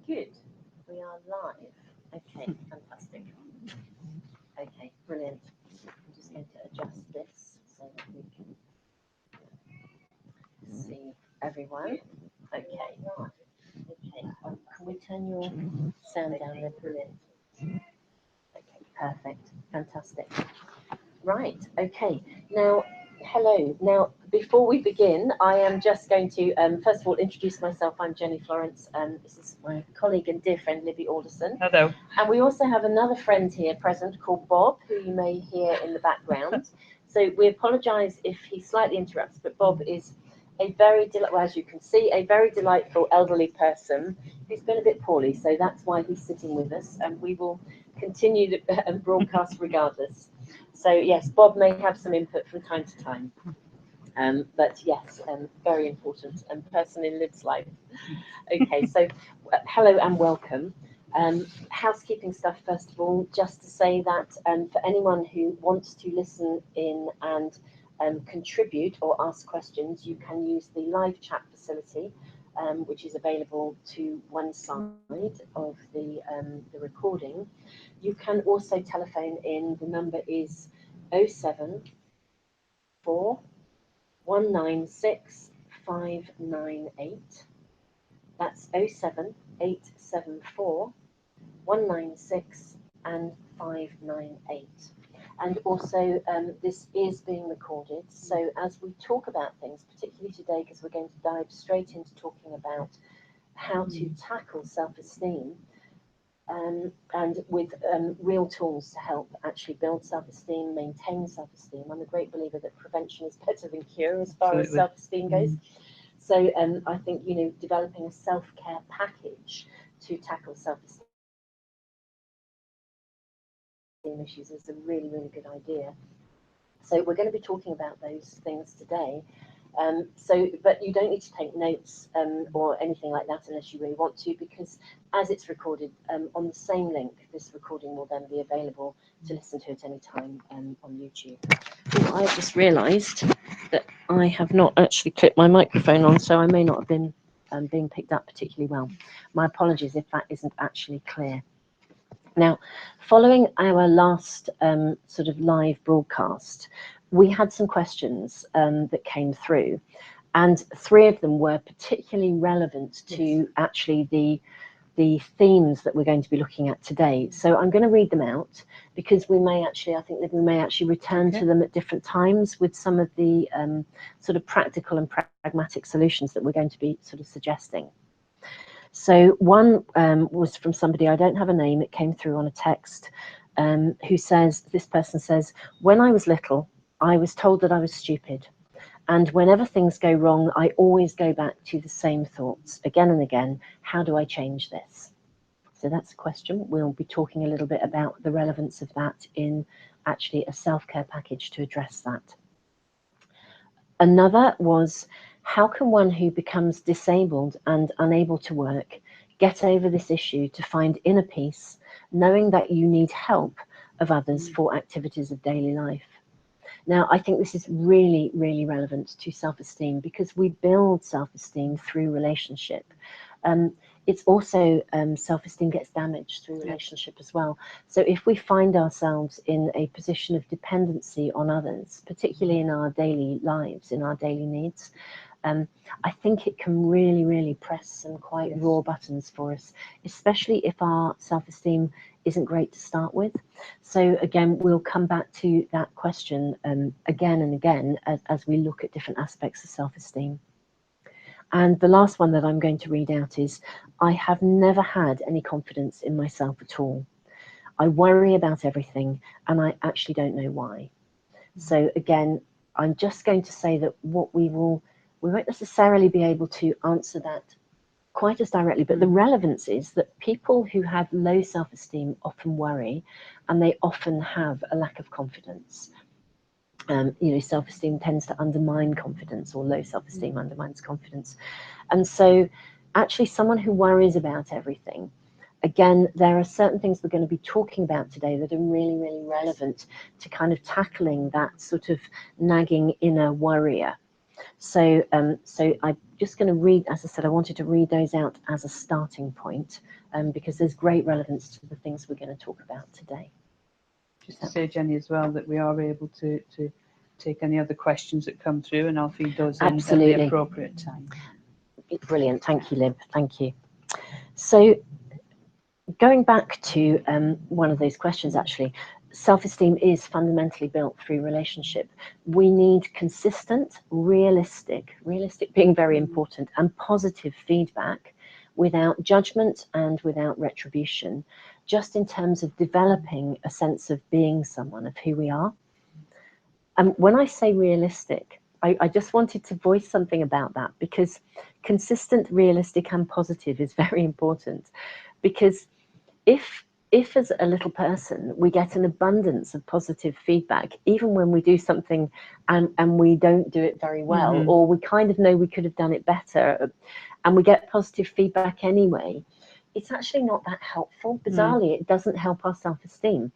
Good. We are live. Okay, fantastic. Okay, brilliant. I'm just going to adjust this so that we can see everyone. Okay. Okay. Can we turn your sound down there? Brilliant. Okay, perfect. Fantastic. Right. Okay. Now, hello. Now, before we begin, I am just going to first of all introduce myself. I'm Jenny Florence, and this is my colleague and dear friend Libby Alderson. Hello. And we also have another friend here present called Bob, who you may hear in the background. So we apologise if he slightly interrupts, but Bob is a very, well, as you can see, a very delightful elderly person who's been a bit poorly. So that's why he's sitting with us, and we will continue to broadcast regardless. So yes, Bob may have some input from time to time. But yes, very important person in Liv's life. Okay, so hello and welcome. Housekeeping stuff, first of all, just to say that for anyone who wants to listen in and contribute or ask questions, you can use the live chat facility, which is available to one side of the recording. You can also telephone in. The number is 074 196 598. That's 07874 196 and 598. And also, this is being recorded. So as we talk about things, particularly today, because we're going to dive straight into talking about how to tackle self-esteem, and with real tools to help actually build self-esteem, maintain self-esteem. I'm a great believer that prevention is better than cure as far as self-esteem goes. So I think, developing a self-care package to tackle self-esteem issues is a really, really good idea. So we're going to be talking about those things today. But you don't need to take notes or anything like that unless you really want to, because as it's recorded on the same link, this recording will then be available to listen to at any time on YouTube. Oh, I've just realised that I have not actually clipped my microphone on, so I may not have been being picked up particularly well. My apologies if that isn't actually clear. Now, following our last sort of live broadcast, we had some questions that came through, and 3 of them were particularly relevant to actually the themes that we're going to be looking at today. So I'm going to read them out, because we may actually, I think that we may actually return to them at different times with some of the sort of practical and pragmatic solutions that we're going to be sort of suggesting. So one was from somebody, I don't have a name, it came through on a text, who says, this person says, when I was little, I was told that I was stupid. And whenever things go wrong, I always go back to the same thoughts again and again. How do I change this? So that's a question. We'll be talking a little bit about the relevance of that in actually a self-care package to address that. Another was, how can one who becomes disabled and unable to work get over this issue to find inner peace, knowing that you need help of others for activities of daily life? Now, I think this is really, really relevant to self-esteem, because we build self-esteem through relationship. It's also self-esteem gets damaged through relationship as well. So if we find ourselves in a position of dependency on others, particularly in our daily lives, in our daily needs, I think it can really, really press some quite raw buttons for us, especially if our self-esteem isn't great to start with. So again, we'll come back to that question again and again as we look at different aspects of self-esteem. And the last one that I'm going to read out is, I have never had any confidence in myself at all. I worry about everything, and I actually don't know why. So again, I'm just going to say that we won't necessarily be able to answer that quite as directly, but the relevance is that people who have low self-esteem often worry, and they often have a lack of confidence. Self-esteem tends to undermine confidence, or low self-esteem undermines confidence. And so actually someone who worries about everything, again, there are certain things we're going to be talking about today that are really, really relevant to kind of tackling that sort of nagging inner worrier. So, so I'm just going to read, as I said, I wanted to read those out as a starting point, because there's great relevance to the things we're going to talk about today. Just to say, Jenny, as well, that we are able to take any other questions that come through, and I'll feed those in at the appropriate time. Brilliant. Thank you, Lib. Thank you. So going back to one of those questions, actually, self-esteem is fundamentally built through relationship. We need consistent, realistic being very important, and positive feedback without judgment and without retribution, just in terms of developing a sense of being someone, of who we are. And when I say realistic, I just wanted to voice something about that, because consistent, realistic, and positive is very important. Because if as a little person we get an abundance of positive feedback, even when we do something and we don't do it very well, or we kind of know we could have done it better, and we get positive feedback anyway, it's actually not that helpful. Bizarrely, it doesn't help our self-esteem,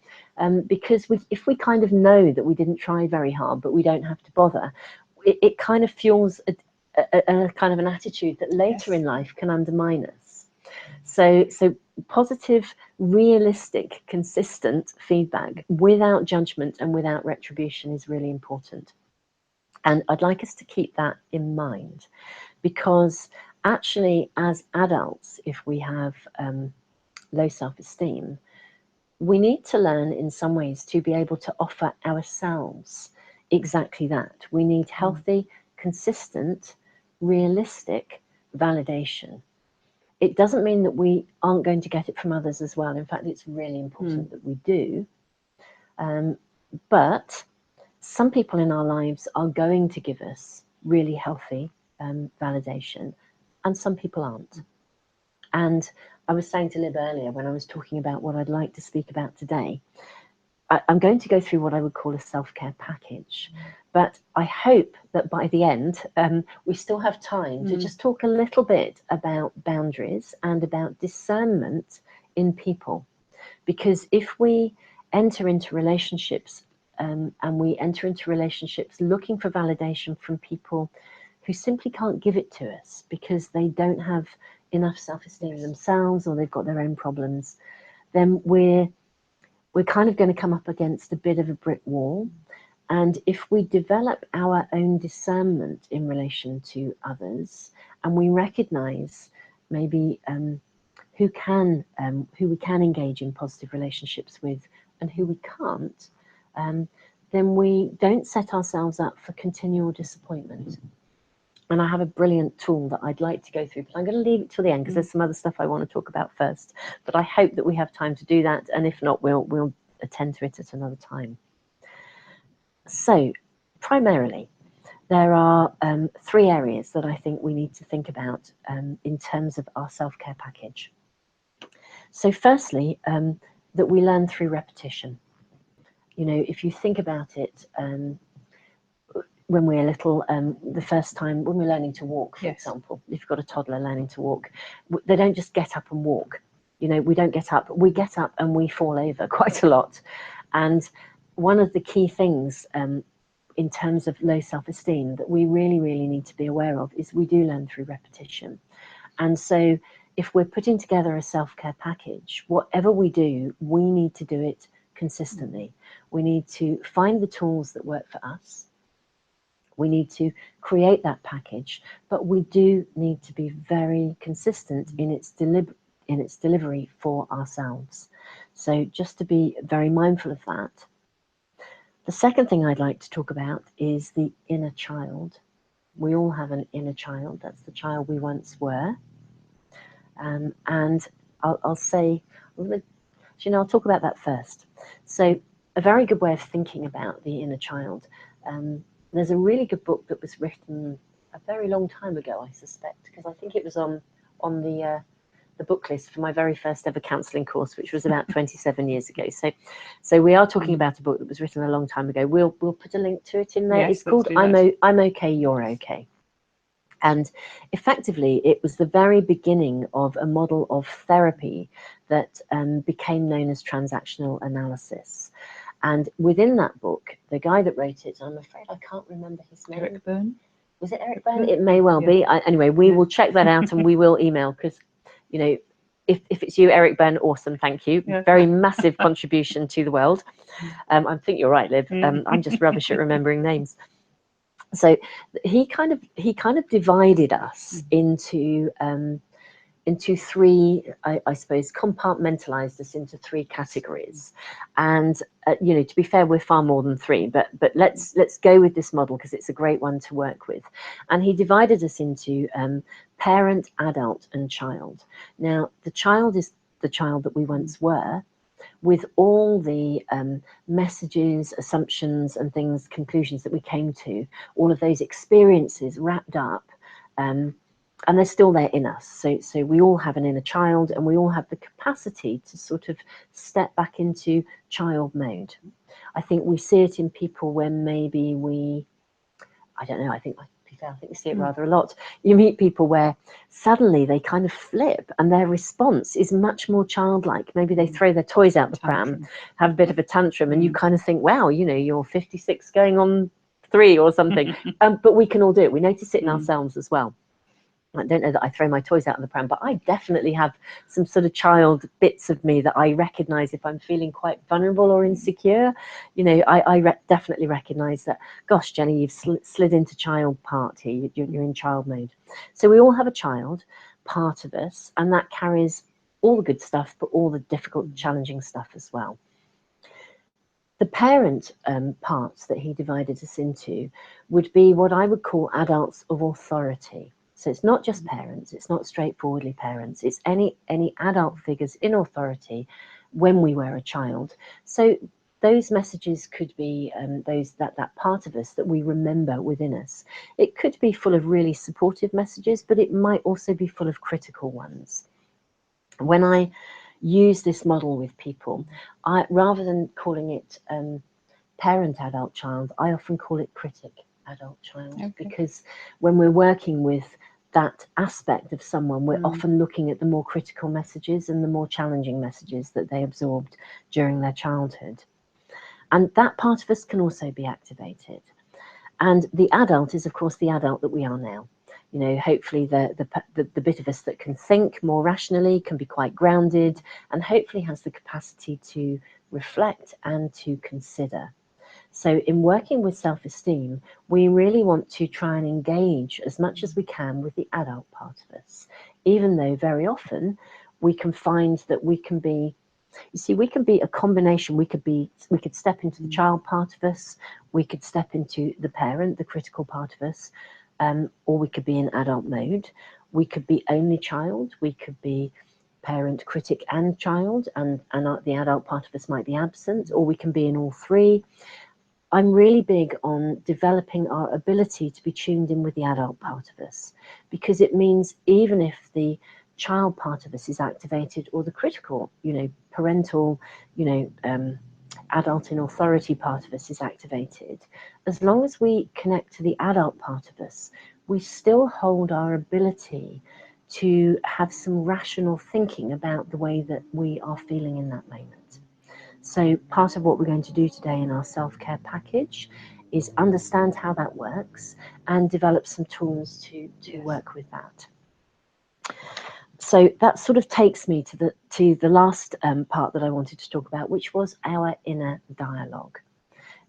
because if we kind of know that we didn't try very hard, but we don't have to bother, it kind of fuels a kind of an attitude that later in life can undermine us. So positive, realistic, consistent feedback without judgment and without retribution is really important. And I'd like us to keep that in mind, because actually as adults, if we have low self-esteem, we need to learn in some ways to be able to offer ourselves exactly that. We need healthy, consistent, realistic validation. It doesn't mean that we aren't going to get it from others as well. In fact, it's really important that we do. But some people in our lives are going to give us really healthy validation, and some people aren't. And I was saying to Lib earlier, when I was talking about what I'd like to speak about today, I'm going to go through what I would call a self-care package. But I hope that by the end, we still have time to just talk a little bit about boundaries and about discernment in people. Because if we enter into relationships, and we enter into relationships looking for validation from people who simply can't give it to us because they don't have enough self-esteem themselves, or they've got their own problems, then we're kind of going to come up against a bit of a brick wall. And if we develop our own discernment in relation to others, and we recognize maybe who we can engage in positive relationships with and who we can't, then we don't set ourselves up for continual disappointment. And I have a brilliant tool that I'd like to go through, but I'm going to leave it till the end because there's some other stuff I want to talk about first. But I hope that we have time to do that, and if not, we'll attend to it at another time. So, primarily, there are 3 areas that I think we need to think about in terms of our self-care package. So, firstly, that we learn through repetition. You know, if you think about it, when we're little, the first time when we're learning to walk, for example, if you've got a toddler learning to walk, they don't just get up and walk. You know, we don't get up. We get up and we fall over quite a lot. And one of the key things in terms of low self-esteem that we really, really need to be aware of is we do learn through repetition. And so if we're putting together a self-care package, whatever we do, we need to do it consistently. We need to find the tools that work for us. We need to create that package, but we do need to be very consistent in its delivery for ourselves. So just to be very mindful of that. The second thing I'd like to talk about is the inner child. We all have an inner child. That's the child we once were. And I'll say, I'll talk about that first. So a very good way of thinking about the inner child. There's a really good book that was written a very long time ago, I suspect, because I think it was on the book list for my very first ever counselling course, which was about 27 years ago. So we are talking about a book that was written a long time ago. We'll put a link to it in there. Yes, it's called I'm Okay, You're Okay. And effectively, it was the very beginning of a model of therapy that became known as transactional analysis. And within that book, the guy that wrote it, I'm afraid I can't remember his name. Eric Byrne? Was it Eric Byrne? It may well be. Anyway, we will check that out and we will email, because, you know, if it's you, Eric Byrne, awesome, thank you. Very massive contribution to the world. I think you're right, Liv. I'm just rubbish at remembering names. So he kind of divided us into three, I suppose, compartmentalized us into three categories. And you know, to be fair, we're far more than three, but let's go with this model because it's a great one to work with. And he divided us into parent, adult, and child. Now, the child is the child that we once were, with all the messages, assumptions, and things, conclusions that we came to, all of those experiences wrapped up, and they're still there in us. So we all have an inner child, and we all have the capacity to sort of step back into child mode. I think we see it in people when maybe I don't know, I think we see it rather a lot. You meet people where suddenly they kind of flip and their response is much more childlike. Maybe they throw their toys out the pram, have a bit of a tantrum, and you kind of think, wow, you know, you're 56 going on 3 or something. But we can all do it. We notice it in ourselves as well. I don't know that I throw my toys out of the pram, but I definitely have some sort of child bits of me that I recognize if I'm feeling quite vulnerable or insecure. You know, I definitely recognize that, gosh, Jenny, you've slid into child part here. You're in child mode. So we all have a child part of us, and that carries all the good stuff, but all the difficult, challenging stuff as well. The parent parts that he divided us into would be what I would call adults of authority. So it's not just parents, it's not straightforwardly parents, it's any adult figures in authority when we were a child. So those messages could be that part of us that we remember within us. It could be full of really supportive messages, but it might also be full of critical ones. When I use this model with people, rather than calling it parent, adult, child, I often call it critic, adult, child, because when we're working with that aspect of someone, we're often looking at the more critical messages and the more challenging messages that they absorbed during their childhood. And that part of us can also be activated. And the adult is, of course, the adult that we are now. You know, hopefully the bit of us that can think more rationally, can be quite grounded, and hopefully has the capacity to reflect and to consider. So in working with self-esteem, we really want to try and engage as much as we can with the adult part of us, even though very often we can find that we can be, you see, we can be a combination. We could step into the child part of us, we could step into the parent, the critical part of us, or we could be in adult mode. We could be only child, we could be parent, critic, and child, and the adult part of us might be absent, or we can be in all three. I'm really big on developing our ability to be tuned in with the adult part of us, because it means even if the child part of us is activated, or the critical, you know, parental, you know, adult in authority part of us is activated, as long as we connect to the adult part of us, we still hold our ability to have some rational thinking about the way that we are feeling in that moment. So part of what we're going to do today in our self-care package is understand how that works and develop some tools to work with that. So that sort of takes me to the last part that I wanted to talk about, which was our inner dialogue.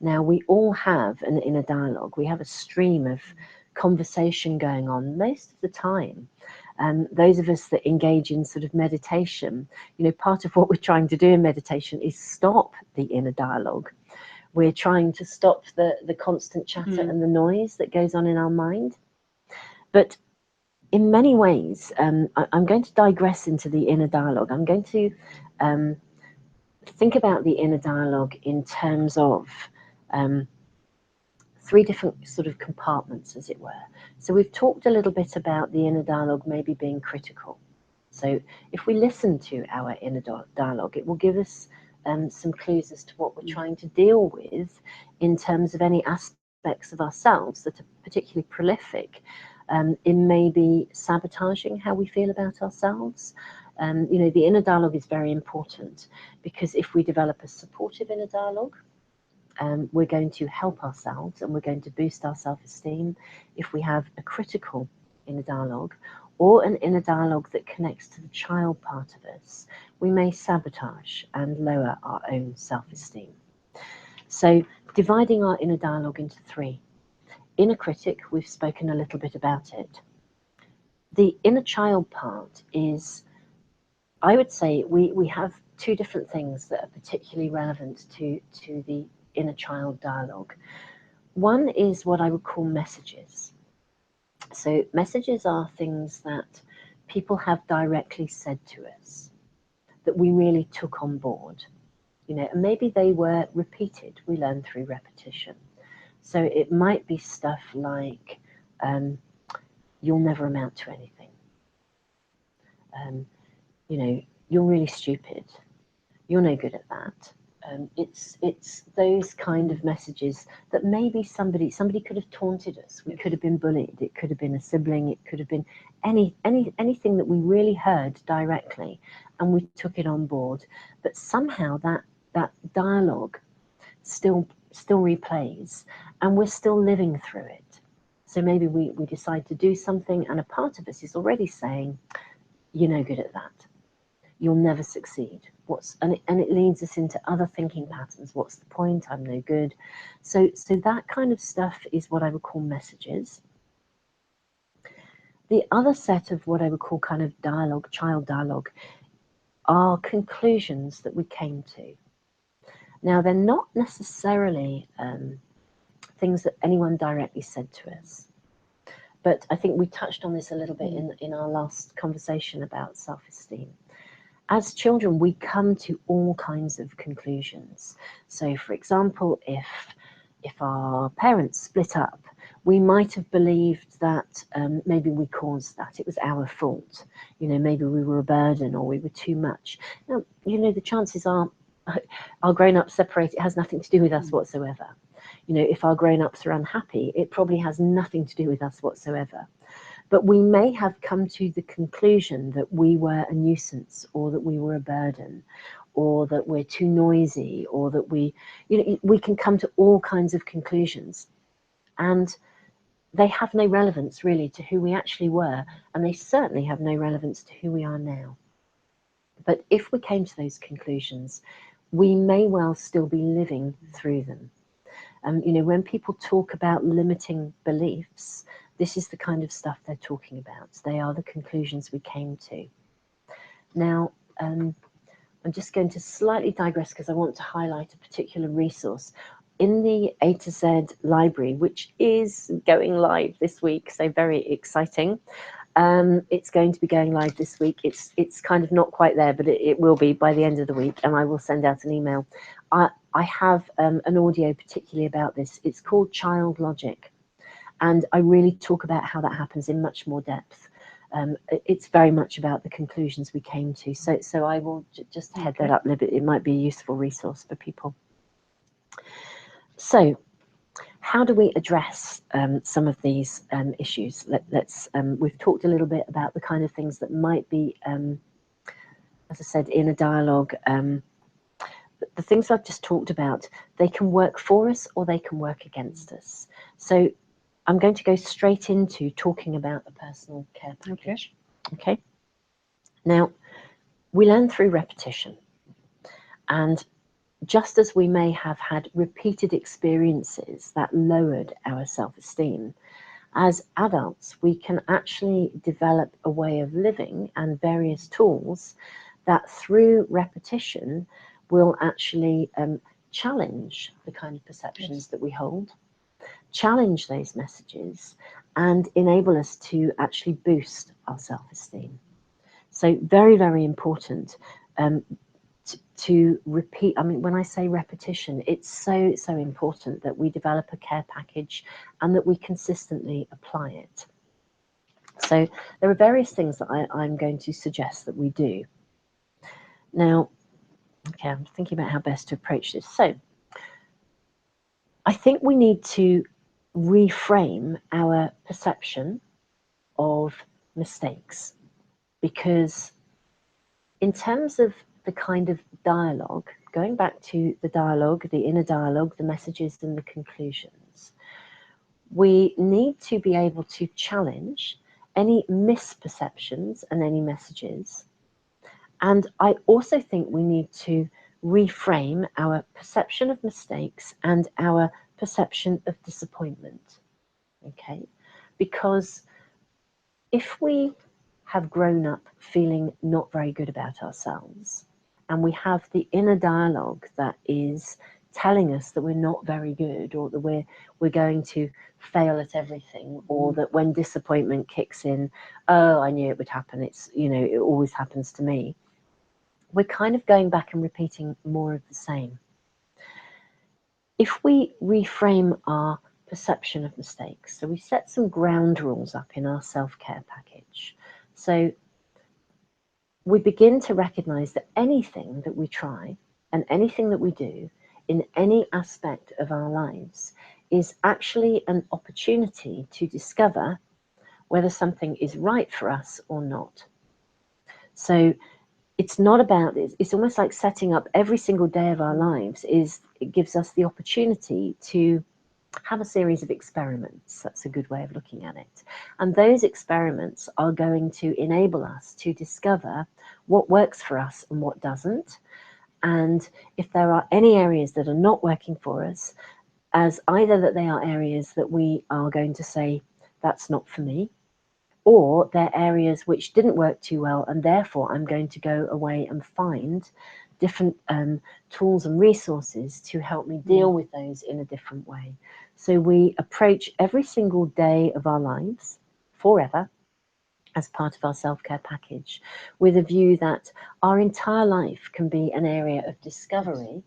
Now, we all have an inner dialogue. We have a stream of conversation going on most of the time. Those of us that engage in sort of meditation, you know, part of what we're trying to do in meditation is stop the inner dialogue. We're trying to stop the constant chatter and the noise that goes on in our mind. But in many ways, I'm going to digress into the inner dialogue. I'm going to think about the inner dialogue in terms of 3 different sort of compartments, as it were. So we've talked a little bit about the inner dialogue maybe being critical. So if we listen to our inner dialogue, it will give us some clues as to what we're trying to deal with in terms of any aspects of ourselves that are particularly prolific in maybe sabotaging how we feel about ourselves. You know, the inner dialogue is very important, because if we develop a supportive inner dialogue, we're going to help ourselves and we're going to boost our self-esteem if we have a critical inner dialogue or an inner dialogue that connects to the child part of us. We may sabotage and lower our own self-esteem. So dividing our inner dialogue into three. Inner critic, we've spoken a little bit about it. The inner child part is, I would say, we have two different things that are particularly relevant to the inner child dialogue. One is what I would call messages. So messages are things that people have directly said to us that we really took on board, and maybe they were repeated. We learn through repetition. So it might be stuff like, you'll never amount to anything. You're really stupid. You're no good at that. It's those kind of messages that maybe somebody could have taunted us. We could have been bullied. It could have been a sibling. It could have been anything that we really heard directly, and we took it on board. But somehow that dialogue still replays, and we're still living through it. So maybe we decide to do something, and a part of us is already saying, "You're no good at that. You'll never succeed." And it leads us into other thinking patterns. What's the point? I'm no good. So that kind of stuff is what I would call messages. The other set of what I would call kind of dialogue, child dialogue, are conclusions that we came to. Now, they're not necessarily things that anyone directly said to us. But I think we touched on this a little bit in our last conversation about self-esteem. As children, we come to all kinds of conclusions. So, for example, if our parents split up, we might have believed that maybe we caused that. It was our fault. Maybe we were a burden or we were too much. Now, the chances are our grown-ups separate. It has nothing to do with us whatsoever. If our grown-ups are unhappy, it probably has nothing to do with us whatsoever. But we may have come to the conclusion that we were a nuisance, or that we were a burden, or that we're too noisy, or that we can come to all kinds of conclusions. And they have no relevance really to who we actually were, and they certainly have no relevance to who we are now. But if we came to those conclusions, we may well still be living through them. When people talk about limiting beliefs, this is the kind of stuff they're talking about. They are the conclusions we came to. Now, I'm just going to slightly digress because I want to highlight a particular resource. In the A to Z library, which is going live this week, so very exciting. It's going to be going live this week. It's kind of not quite there, but it will be by the end of the week, and I will send out an email. I have an audio particularly about this. It's called Child Logic, and I really talk about how that happens in much more depth. It's very much about the conclusions we came to. So I will just head that up a little bit. It might be a useful resource for people. So how do we address some of these issues? We've talked a little bit about the kind of things that might be, as I said, in a dialogue. The things I've just talked about, they can work for us or they can work against us. So I'm going to go straight into talking about the personal care package. Okay. Now, we learn through repetition, and just as we may have had repeated experiences that lowered our self-esteem, as adults, we can actually develop a way of living and various tools that through repetition will actually challenge the kind of perceptions that we hold, challenge those messages, and enable us to actually boost our self-esteem. So very, very important to repeat. I mean, when I say repetition, it's so important that we develop a care package and that we consistently apply it. So there are various things that I'm going to suggest that we do. Now, okay, I'm thinking about how best to approach this. So I think we need to reframe our perception of mistakes, because in terms of the kind of dialogue going back to the dialogue, the inner dialogue, the messages and the conclusions, we need to be able to challenge any misperceptions and any messages. And I also think we need to reframe our perception of mistakes and our perception of disappointment. Okay? Because if we have grown up feeling not very good about ourselves, and we have the inner dialogue that is telling us that we're not very good, or that we're going to fail at everything, or that when disappointment kicks in, oh, I knew it would happen, it's, you know, it always happens to me, we're kind of going back and repeating more of the same. If we reframe our perception of mistakes, so we set some ground rules up in our self-care package. So we begin to recognize that anything that we try and anything that we do in any aspect of our lives is actually an opportunity to discover whether something is right for us or not. So it's not about, it's almost like setting up every single day of our lives it gives us the opportunity to have a series of experiments. That's a good way of looking at it. And those experiments are going to enable us to discover what works for us and what doesn't. And if there are any areas that are not working for us, as either that they are areas that we are going to say, that's not for me, or they're areas which didn't work too well, and therefore I'm going to go away and find different tools and resources to help me deal with those in a different way. So we approach every single day of our lives forever as part of our self-care package with a view that our entire life can be an area of discovery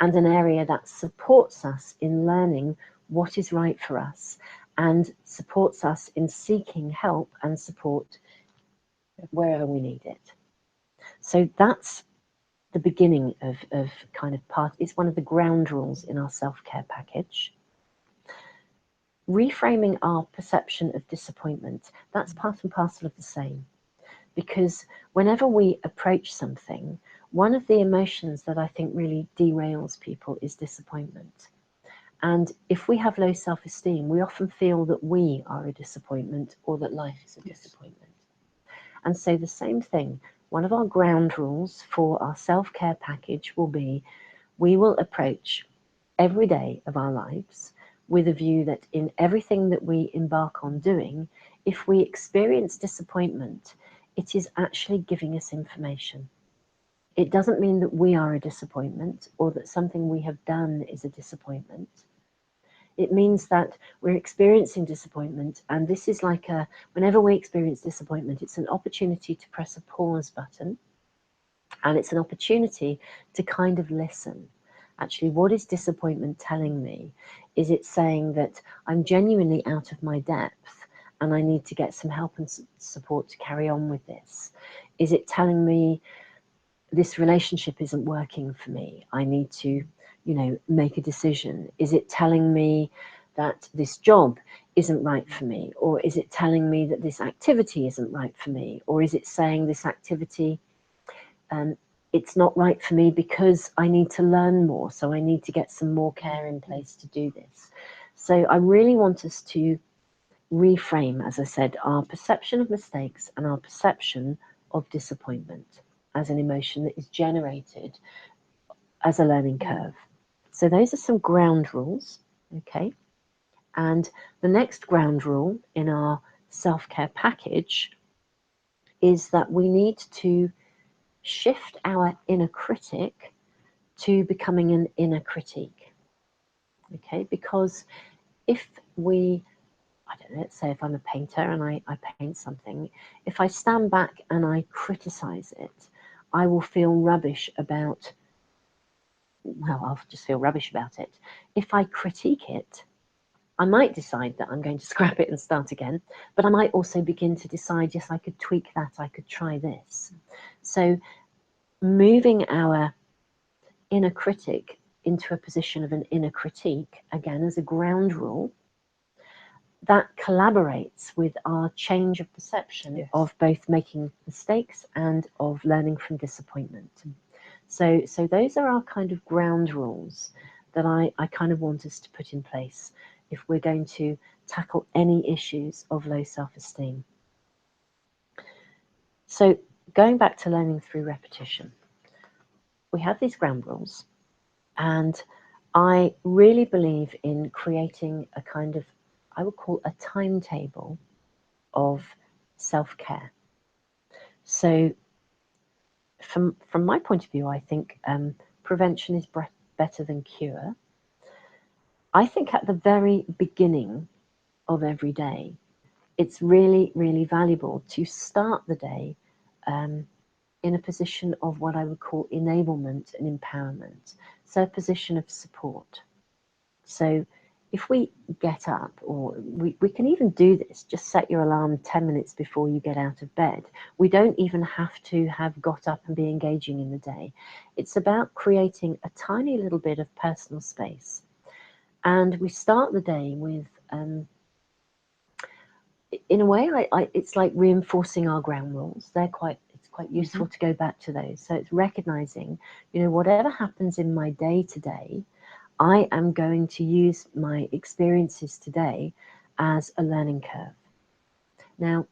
and an area that supports us in learning what is right for us and supports us in seeking help and support wherever we need it. So that's the beginning of kind of part. It's one of the ground rules in our self-care package. Reframing our perception of disappointment, that's part and parcel of the same. Because whenever we approach something, one of the emotions that I think really derails people is disappointment. And if we have low self-esteem, we often feel that we are a disappointment or that life is a disappointment. And so the same thing, one of our ground rules for our self-care package will be, we will approach every day of our lives with a view that in everything that we embark on doing, if we experience disappointment, it is actually giving us information. It doesn't mean that we are a disappointment or that something we have done is a disappointment. It means that we're experiencing disappointment, and this is like whenever we experience disappointment, it's an opportunity to press a pause button, and it's an opportunity to kind of listen. Actually, what is disappointment telling me? Is it saying that I'm genuinely out of my depth and I need to get some help and support to carry on with this? Is it telling me this relationship isn't working for me? I need to, make a decision. Is it telling me that this job isn't right for me? Or is it telling me that this activity isn't right for me? Or is it saying this activity, it's not right for me because I need to learn more, so I need to get some more care in place to do this? So I really want us to reframe, as I said, our perception of mistakes and our perception of disappointment as an emotion that is generated as a learning curve. So those are some ground rules, okay? And the next ground rule in our self-care package is that we need to shift our inner critic to becoming an inner critique, okay? Because if we, I don't know, let's say if I'm a painter and I paint something, if I stand back and I criticize it, I will feel rubbish about, I'll just feel rubbish about it. If I critique it, I might decide that I'm going to scrap it and start again, but I might also begin to decide, yes, I could tweak that, I could try this. So moving our inner critic into a position of an inner critique, again, as a ground rule, that collaborates with our change of perception of both making mistakes and of learning from disappointment. So those are our kind of ground rules that I kind of want us to put in place if we're going to tackle any issues of low self-esteem. So going back to learning through repetition, we have these ground rules, and I really believe in creating a kind of, I would call a timetable of self-care. So from my point of view, I think prevention is better than cure. I think at the very beginning of every day, it's really, really valuable to start the day in a position of what I would call enablement and empowerment, so a position of support. So if we get up, or we can even do this, just set your alarm 10 minutes before you get out of bed. We don't even have to have got up and be engaging in the day. It's about creating a tiny little bit of personal space. And we start the day with, in a way, it's like reinforcing our ground rules. It's quite useful to go back to those. So it's recognizing, whatever happens in my day today, I am going to use my experiences today as a learning curve. Now,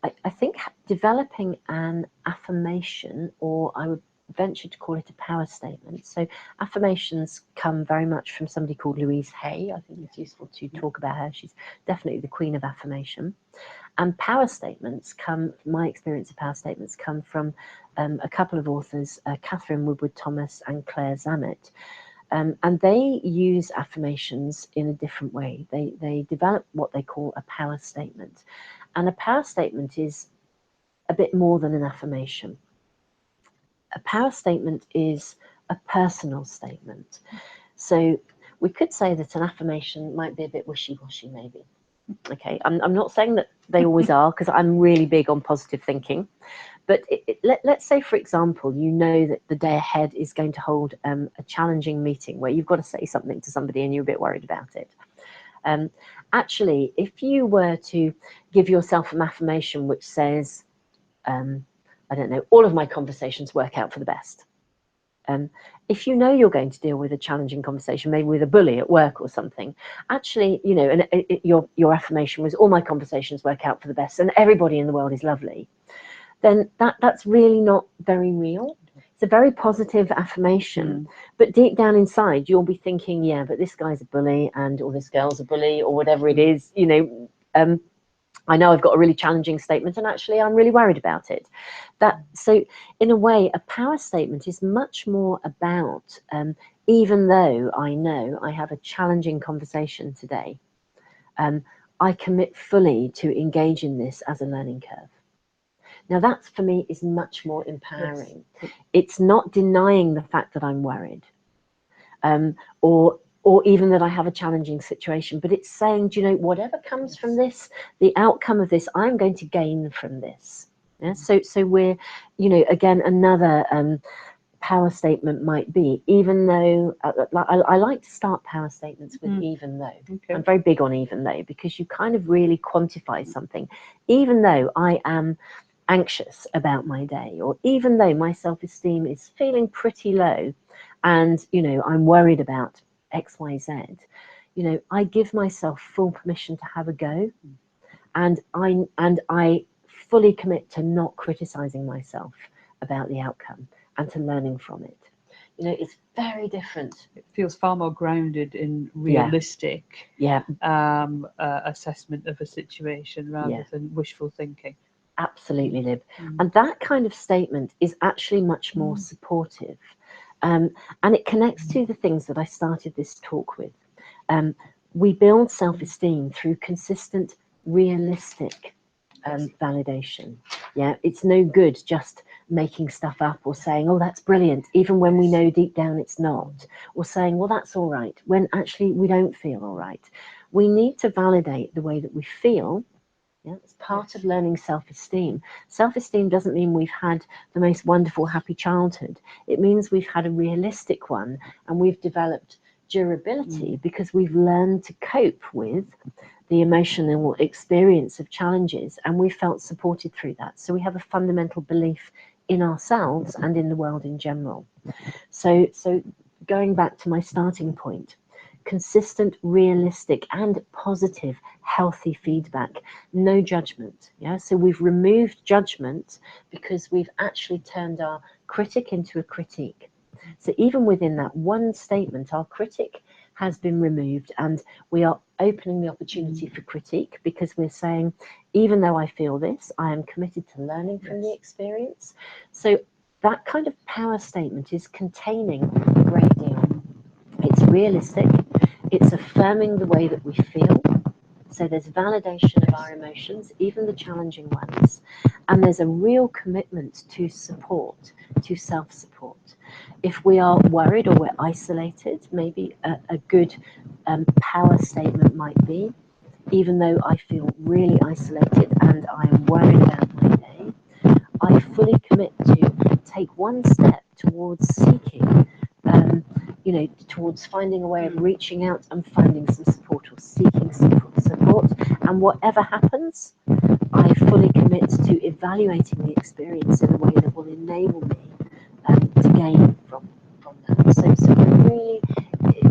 I think developing an affirmation, or I would venture to call it a power statement. So affirmations come very much from somebody called Louise Hay. I think it's useful to talk about her. She's definitely the queen of affirmation. And power statements my experience of power statements come from a couple of authors, Catherine Woodward Thomas and Claire Zammit. And they use affirmations in a different way. They develop what they call a power statement. And a power statement is a bit more than an affirmation. A power statement is a personal statement. So we could say that an affirmation might be a bit wishy-washy, maybe. Okay, I'm not saying that they always are, because I'm really big on positive thinking. But let's say, for example, you know that the day ahead is going to hold a challenging meeting where you've got to say something to somebody and you're a bit worried about it. Actually, if you were to give yourself an affirmation which says, I don't know, all of my conversations work out for the best. If you know you're going to deal with a challenging conversation, maybe with a bully at work or something, actually, and your affirmation was all my conversations work out for the best and everybody in the world is lovely, then that's really not very real. It's a very positive affirmation, but deep down inside, you'll be thinking, yeah, but this guy's a bully, or this girl's a bully, or whatever it is, I know I've got a really challenging statement, and actually I'm really worried about it. So in a way, a power statement is much more about, even though I know I have a challenging conversation today, I commit fully to engage in this as a learning curve. Now that, for me, is much more empowering. Yes. It's not denying the fact that I'm worried, or even that I have a challenging situation, but it's saying, whatever comes from this, the outcome of this, I'm going to gain from this. Yeah? So we're, again, another power statement might be, even though, I like to start power statements with even though. Okay. I'm very big on even though, because you kind of really quantify something. Even though I am anxious about my day, or even though my self-esteem is feeling pretty low, and I'm worried about X, Y, Z, I give myself full permission to have a go, and I fully commit to not criticizing myself about the outcome and to learning from it. It's very different. It feels far more grounded in realistic assessment of a situation rather than wishful thinking. Absolutely, Lib. And that kind of statement is actually much more supportive. And it connects to the things that I started this talk with. We build self-esteem through consistent, realistic validation. Yeah, it's no good just making stuff up or saying, oh, that's brilliant, even when we know deep down it's not, or saying, well, that's all right, when actually we don't feel all right. We need to validate the way that we feel. Yeah, it's part of learning self-esteem. Self-esteem doesn't mean we've had the most wonderful, happy childhood. It means we've had a realistic one, and we've developed durability because we've learned to cope with the emotional experience of challenges, and we felt supported through that. So we have a fundamental belief in ourselves and in the world in general. So going back to my starting point, consistent, realistic, and positive, healthy feedback, no judgment. Yeah, so we've removed judgment because we've actually turned our critic into a critique. So even within that one statement, our critic has been removed, and we are opening the opportunity for critique, because we're saying, even though I feel this, I am committed to learning from the experience. So that kind of power statement is containing a great deal. It's realistic, it's affirming the way that we feel. So there's validation of our emotions, even the challenging ones. And there's a real commitment to support, to self-support. If we are worried or we're isolated, maybe a good power statement might be, even though I feel really isolated and I am worried about my day, I fully commit to take one step towards seeking, towards finding a way of reaching out and finding some support, or seeking support. And whatever happens, I fully commit to evaluating the experience in a way that will enable me to gain from that. So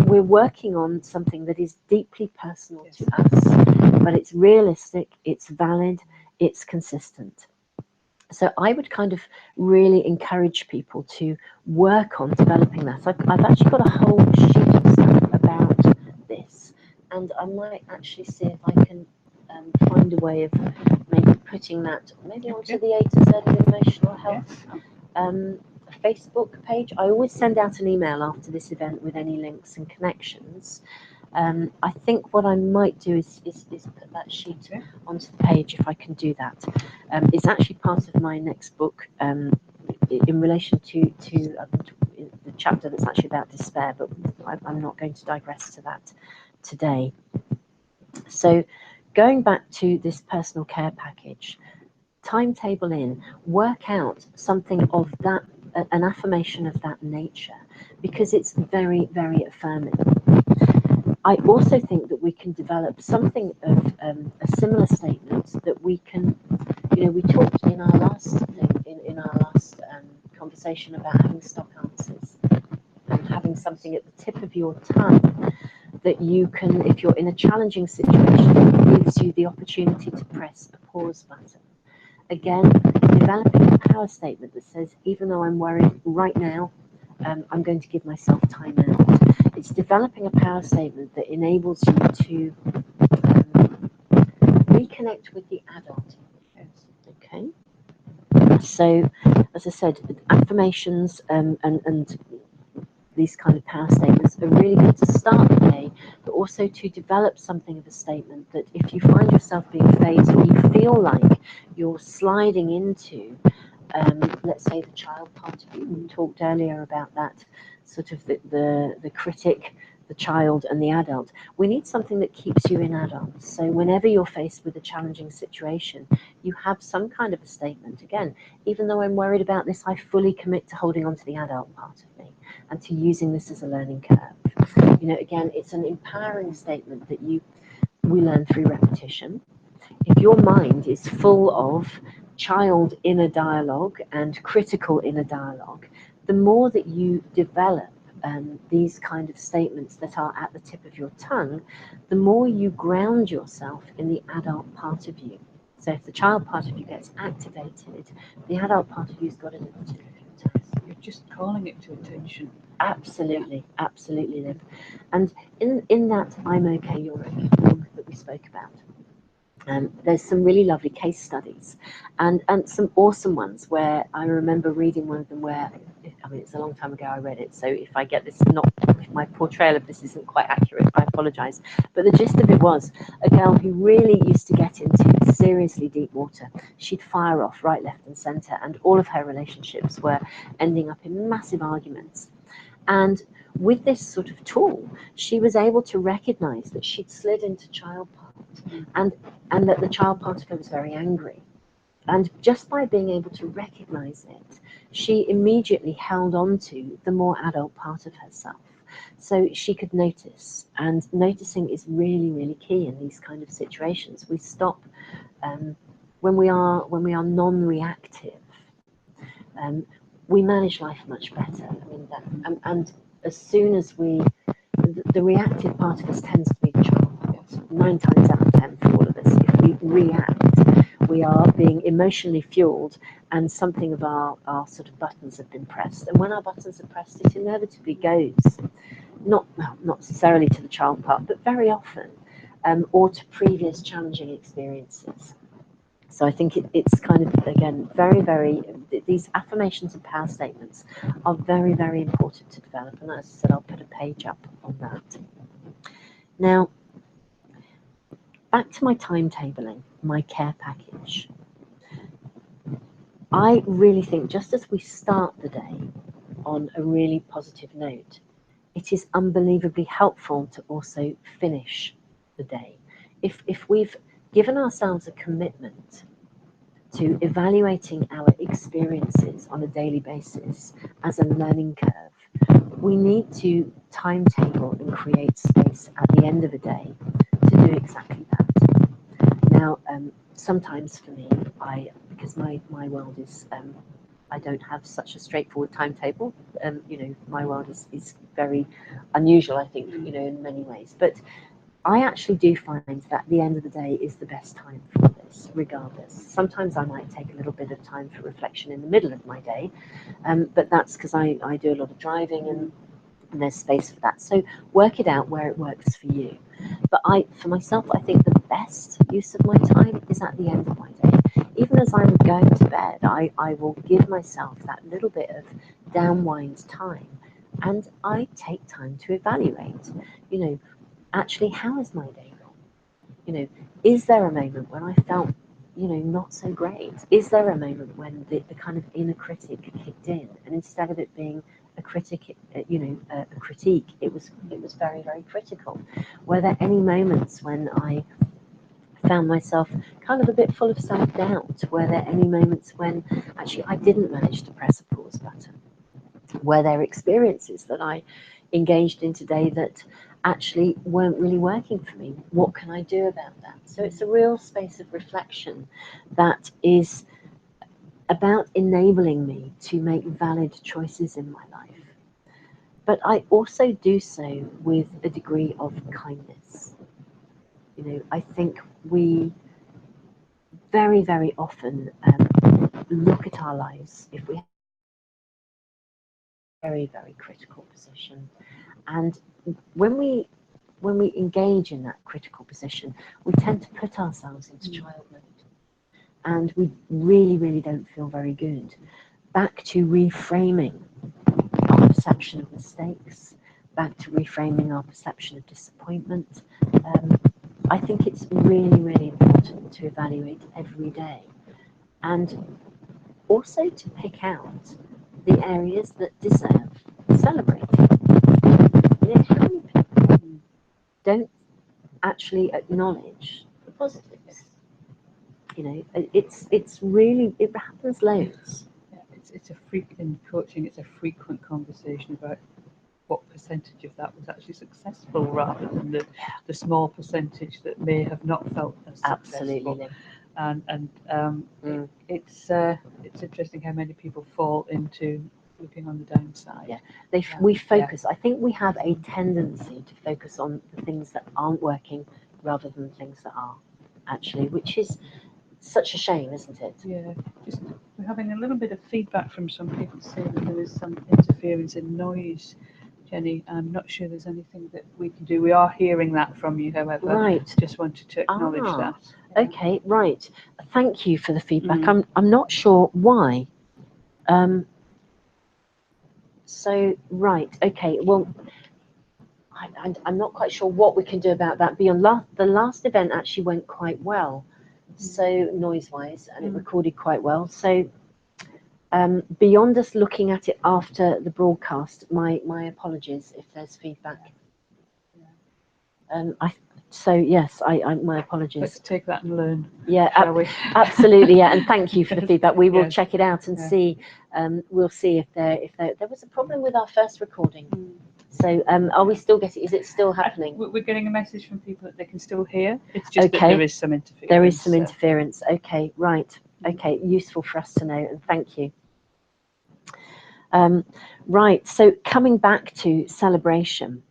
we're working on something that is deeply personal to us, but it's realistic, it's valid, it's consistent. So I would kind of really encourage people to work on developing that. I've actually got a whole sheet of stuff about this, and I might actually see if I can find a way of maybe putting that maybe onto the A to Z of emotional health Facebook page. I always send out an email after this event with any links and connections. I think what I might do is put that sheet onto the page, if I can do that. It's actually part of my next book in relation to the chapter that's actually about despair, but I'm not going to digress to that today. So going back to this personal care package, timetable in, work out something of that, an affirmation of that nature, because it's very, very affirming. I also think that we can develop something of a similar statement that we can, we talked in our last conversation about having stock answers and having something at the tip of your tongue that you can, if you're in a challenging situation, it gives you the opportunity to press a pause button. Again, developing a power statement that says, even though I'm worried right now, I'm going to give myself time out. It's developing a power statement that enables you to reconnect with the adult. Okay. So, as I said, affirmations and these kind of power statements are really good to start the day, but also to develop something of a statement that if you find yourself being phased, or you feel like you're sliding into, let's say, the child part of you. We talked earlier about that, sort of the critic, the child, and the adult. We need something that keeps you in adult. So whenever you're faced with a challenging situation, you have some kind of a statement. Again, even though I'm worried about this, I fully commit to holding on to the adult part of me and to using this as a learning curve. Again, it's an empowering statement that we learn through repetition. If your mind is full of child inner dialogue and critical inner dialogue, the more that you develop these kind of statements that are at the tip of your tongue, the more you ground yourself in the adult part of you. So if the child part of you gets activated, the adult part of you's got it at the tip of your tongue. You're just calling it to attention. Absolutely, absolutely, Liv. And in that I'm okay, you're okay book that we spoke about, there's some really lovely case studies and some awesome ones where I remember reading one of them where, it's a long time ago I read it, so if I get this if my portrayal of this isn't quite accurate, I apologise. But the gist of it was a girl who really used to get into seriously deep water. She'd fire off right, left and centre, and all of her relationships were ending up in massive arguments. And with this sort of tool, she was able to recognise that she'd slid into child part, and that the child part of her was very angry. And just by being able to recognise it, she immediately held on to the more adult part of herself. So she could notice, and noticing is really, really key in these kind of situations. We stop when we are non-reactive. we manage life much better. I mean, that, and as soon as the reactive part of us tends to be the child part. 9 times out of 10 for all of us, if we react, we are being emotionally fueled, and something of our sort of buttons have been pressed. And when our buttons are pressed, it inevitably goes, not necessarily to the child part, but very often, or to previous challenging experiences. So I think it's kind of, again, very, these affirmations and power statements are very, very important to develop. And as I said, I'll put a page up on that. Now, back to my timetabling, my care package. I really think just as we start the day on a really positive note, it is unbelievably helpful to also finish the day. If we've given ourselves a commitment to evaluating our experiences on a daily basis as a learning curve, we need to timetable and create space at the end of the day to do exactly that. Now, sometimes for me, because my world is, I don't have such a straightforward timetable. My world is very unusual, I think, in many ways. But I actually do find that the end of the day is the best time for this, regardless. Sometimes I might take a little bit of time for reflection in the middle of my day, but that's because I do a lot of driving and there's space for that. So work it out where it works for you. But for myself, I think the best use of my time is at the end of my day. Even as I'm going to bed, I will give myself that little bit of downwind time, and I take time to evaluate, actually, how is my day gone? Is there a moment when I felt, not so great? Is there a moment when the kind of inner critic kicked in, and instead of it being a critic, a critique, it was very, very critical? Were there any moments when I found myself kind of a bit full of self-doubt? Were there any moments when actually I didn't manage to press a pause button? Were there experiences that I engaged in today that actually weren't really working for me? What can I do about that? So it's a real space of reflection that is about enabling me to make valid choices in my life. But I also do so with a degree of kindness. I think we very, very often look at our lives, if we have a very, very critical position, and when we engage in that critical position, we tend to put ourselves into child mode, and we really, really don't feel very good. Back to reframing our perception of mistakes, back to reframing our perception of disappointment. I think it's really, really important to evaluate every day, and also to pick out the areas that deserve celebrating. How many people don't actually acknowledge the positives? It's really, it happens loads. Yeah, it's in coaching, it's a frequent conversation about what percentage of that was actually successful, rather than the small percentage that may have not felt as successful. Absolutely. It's interesting how many people fall into looking on the downside. Yeah, we focus. I think we have a tendency to focus on the things that aren't working rather than the things that are, actually, which is such a shame, isn't it? Yeah, we're having a little bit of feedback from some people saying that there is some interference in noise. Jenny, I'm not sure there's anything that we can do. We are hearing that from you, however. Right. Just wanted to acknowledge that. Okay, right. Thank you for the feedback. I'm not sure why. So, right, okay, well, I'm not quite sure what we can do about that. Beyond the last event actually went quite well, so noise-wise, and it recorded quite well. So, beyond us looking at it after the broadcast, my apologies if there's feedback. So yes, my apologies. Let's take that and learn. Yeah, shall we? Absolutely. Yeah, and thank you for the feedback. We will Yes. check it out and see. We'll see if there was a problem with our first recording. So are we still getting? Is it still happening? We're getting a message from people that they can still hear. It's just that there is some interference. There is some interference. Okay, right. Okay, useful for us to know, and thank you. Right, so coming back to celebration,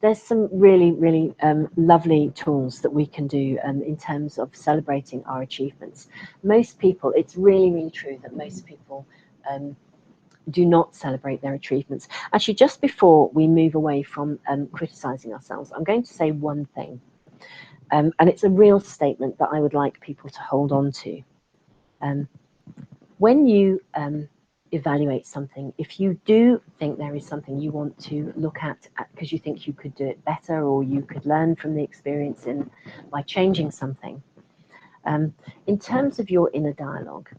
there's some really lovely tools that we can do in terms of celebrating our achievements. Most people, it's really true that most people do not celebrate their achievements. Actually, just before we move away from criticizing ourselves, I'm going to say one thing, and it's a real statement that I would like people to hold on to. When you evaluate something, if you do think there is something you want to look at because you think you could do it better, or you could learn from the experience by changing something, in terms of your inner dialogue,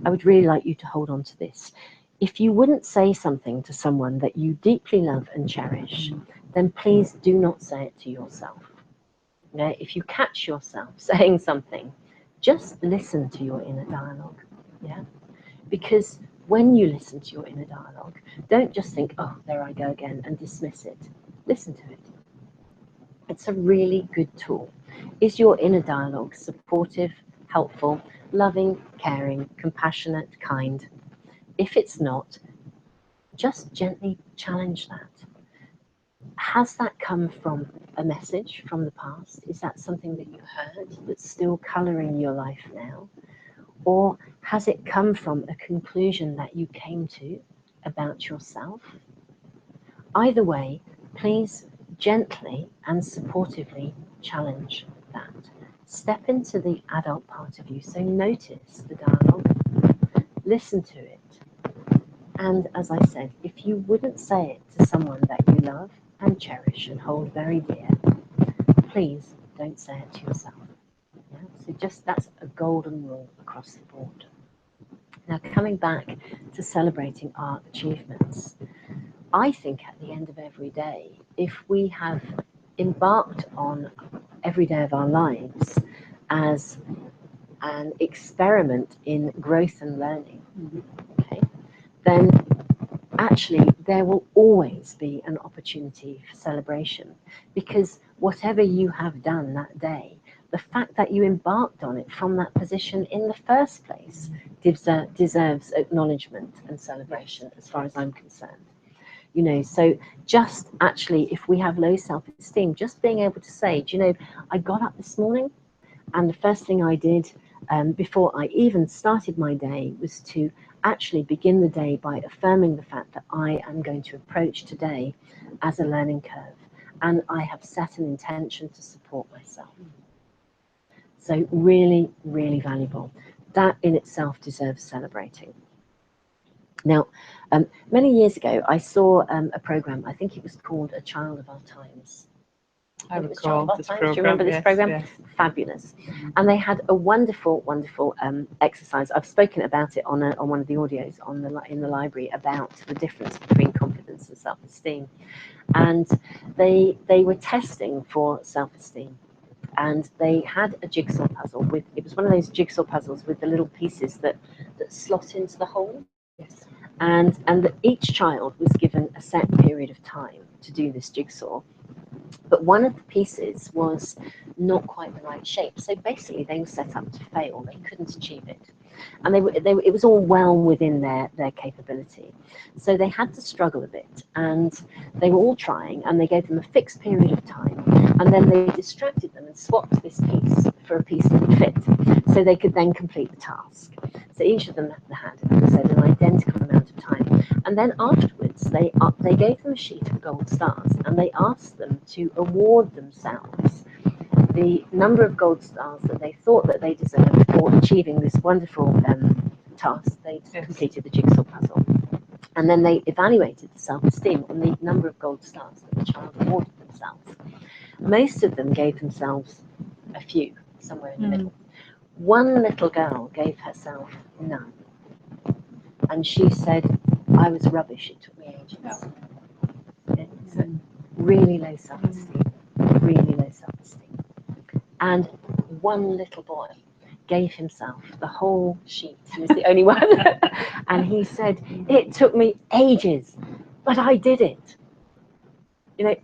I would really like you to hold on to this. If you wouldn't say something to someone that you deeply love and cherish, then please do not say it to yourself. Now, if you catch yourself saying something, just listen to your inner dialogue. Yeah? Because when you listen to your inner dialogue, don't just think, oh, there I go again, and dismiss it. Listen to it. It's a really good tool. Is your inner dialogue supportive, helpful, loving, caring, compassionate, kind? If it's not, just gently challenge that. Has that come from a message from the past? Is that something that you heard that's still colouring your life now? Or has it come from a conclusion that you came to about yourself? Either way, please gently and supportively challenge that. Step into the adult part of you. So notice the dialogue, listen to it. And as I said, if you wouldn't say it to someone that you love and cherish and hold very dear, please don't say it to yourself. Yeah? So just that's a golden rule across the board. Now, coming back to celebrating our achievements, I think at the end of every day, if we have embarked on every day of our lives as an experiment in growth and learning, okay, then actually there will always be an opportunity for celebration, because whatever you have done that day, the fact that you embarked on it from that position in the first place deserves acknowledgement and celebration, as far as I'm concerned. You know, so just actually, if we have low self-esteem, just being able to say, do you know, I got up this morning and the first thing I did before I even started my day was to actually begin the day by affirming the fact that I am going to approach today as a learning curve, and I have set an intention to support myself. So really valuable. That in itself deserves celebrating. Now, many years ago, I saw a program, I think it was called A Child of Our Times. I recall this program. Do you remember this program? Yes. Fabulous. And they had a wonderful exercise. I've spoken about it on one of the audios in the library about the difference between confidence and self-esteem. And they were testing for self-esteem. And they had a jigsaw puzzle it was one of those jigsaw puzzles with the little pieces that slot into the hole. Yes. And each child was given a set period of time to do this jigsaw. But one of the pieces was not quite the right shape. So basically they were set up to fail. They couldn't achieve it. And it was all well within their capability. So they had to struggle a bit, and they were all trying, and they gave them a fixed period of time, and then they distracted them and swapped this piece for a piece that would fit, so they could then complete the task. So each of them had, as I said, an identical amount of time. And then afterwards, they gave them a sheet of gold stars, and they asked them to award themselves the number of gold stars that they thought that they deserved for achieving this wonderful task. They completed the jigsaw puzzle. And then they evaluated the self-esteem on the number of gold stars that the child awarded themselves. Most of them gave themselves a few, somewhere in the middle. One little girl gave herself none. And she said, I was rubbish, it took me ages. Okay? So really low self-esteem, really low self-esteem. And one little boy gave himself the whole sheet. He was the only one. And he said, it took me ages, but I did it. You know,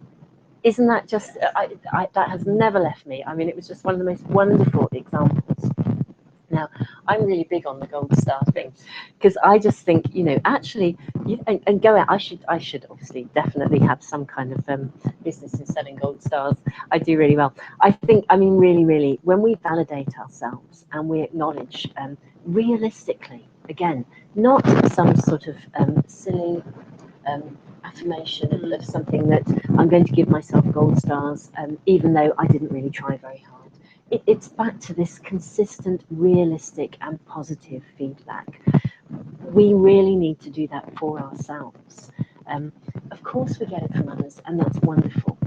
isn't that just, that has never left me. I mean, it was just one of the most wonderful examples. Now, Now, I'm really big on the gold star thing, because I just think, actually, and go out. I should obviously definitely have some kind of business in selling gold stars. I do really well. I think, really, when we validate ourselves and we acknowledge realistically, again, not some sort of silly affirmation of something that I'm going to give myself gold stars, even though I didn't really try very hard. It's back to this consistent, realistic and positive feedback. We really need to do that for ourselves. Of course we get it from others, and that's wonderful.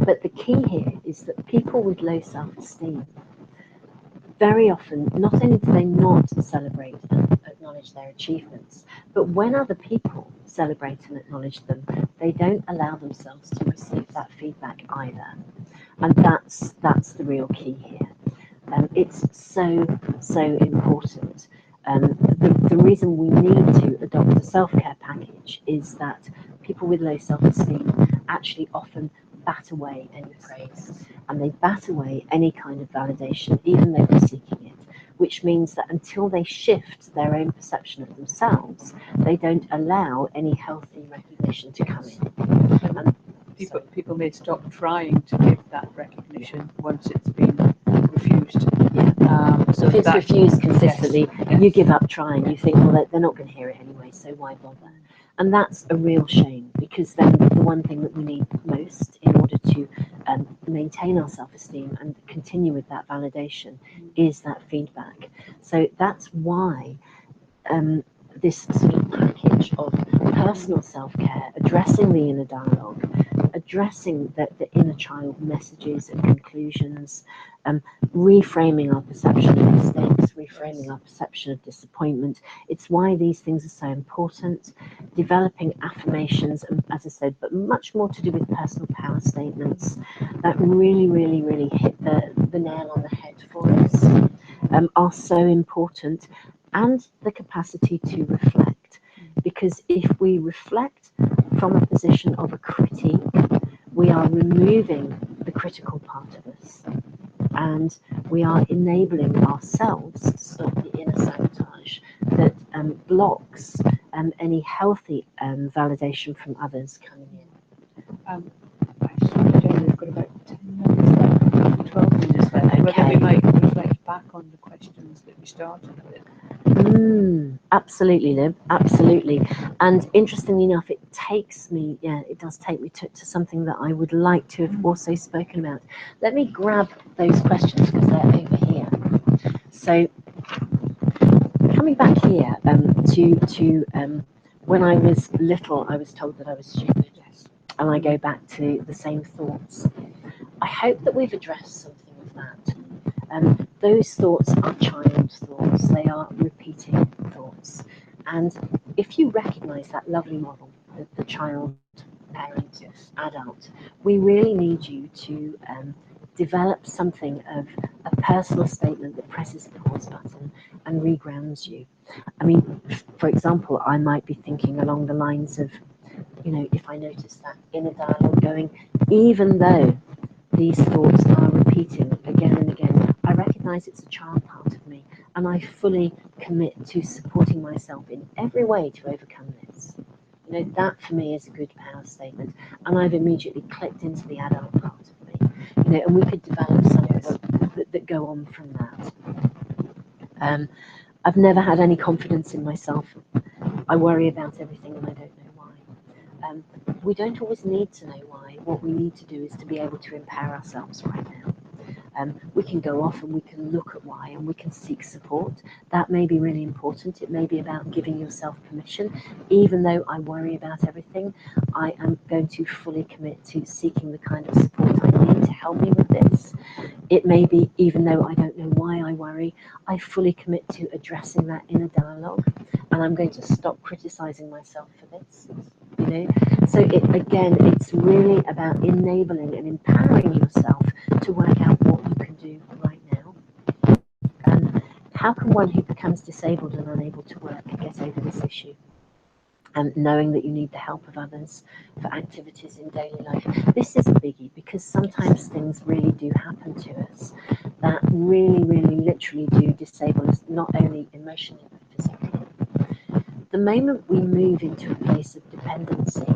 But the key here is that people with low self-esteem, very often, not only do they not celebrate and acknowledge their achievements, but when other people celebrate and acknowledge them, they don't allow themselves to receive that feedback either. And that's the real key here. It's so important. The reason we need to adopt a self-care package is that people with low self-esteem actually often bat away any praise, and they bat away any kind of validation, even though they're seeking it, which means that until they shift their own perception of themselves, they don't allow any healthy recognition to come in. And people may stop trying to give that recognition once it's been refused. So if it's refused consistently, yes. You give up trying. You think, well, they're not going to hear it anyway, so why bother? And that's a real shame, because then the one thing that we need most in order to maintain our self-esteem and continue with that validation is that feedback. So that's why this sort of package of personal self-care, addressing the inner dialogue, addressing the inner child messages and conclusions, reframing our perception of mistakes, reframing our perception of disappointment. It's why these things are so important. Developing affirmations, and as I said, but much more to do with personal power statements that really hit the nail on the head for us, are so important. And the capacity to reflect, because if we reflect from a position of a critique, we are removing the critical part of us, and we are enabling ourselves to stop the inner sabotage that blocks any healthy validation from others coming in. We've got about 10 minutes left, 12 minutes left. Okay. Whether we might reflect back on the questions that we started with. Absolutely, Lib, absolutely. And interestingly enough, it does take me to something that I would like to have also spoken about. Let me grab those questions because they're over here. So coming back here to when I was little, I was told that I was stupid, and I go back to the same thoughts. I hope that we've addressed something of that. Those thoughts are child thoughts, they are repeating thoughts. And if you recognize that lovely model, the child, parent, adult, we really need you to develop something of a personal statement that presses the pause button and regrounds you. I mean, for example, I might be thinking along the lines of, if I notice that inner dialogue going, even though these thoughts are repeating again and again, I recognize it's a child part of me, and I fully commit to supporting myself in every way to overcome this. That for me is a good power statement, and I've immediately clicked into the adult part of me, and we could develop some that go on from that. I've never had any confidence in myself. I worry about everything and I don't know why. We don't always need to know why. What we need to do is to be able to empower ourselves right now. We can go off and we can look at why, and we can seek support. That may be really important. It may be about giving yourself permission. Even though I worry about everything, I am going to fully commit to seeking the kind of support I need to help me with this. It may be, even though I don't know why I worry, I fully commit to addressing that inner dialogue, and I'm going to stop criticizing myself for this. So it's really about enabling and empowering yourself to work out what you can do right now. How can one who becomes disabled and unable to work get over this issue? and knowing that you need the help of others for activities in daily life. This is a biggie because sometimes things really do happen to us that really, really literally do disable us, not only emotionally but physically. The moment we move into a place of dependency,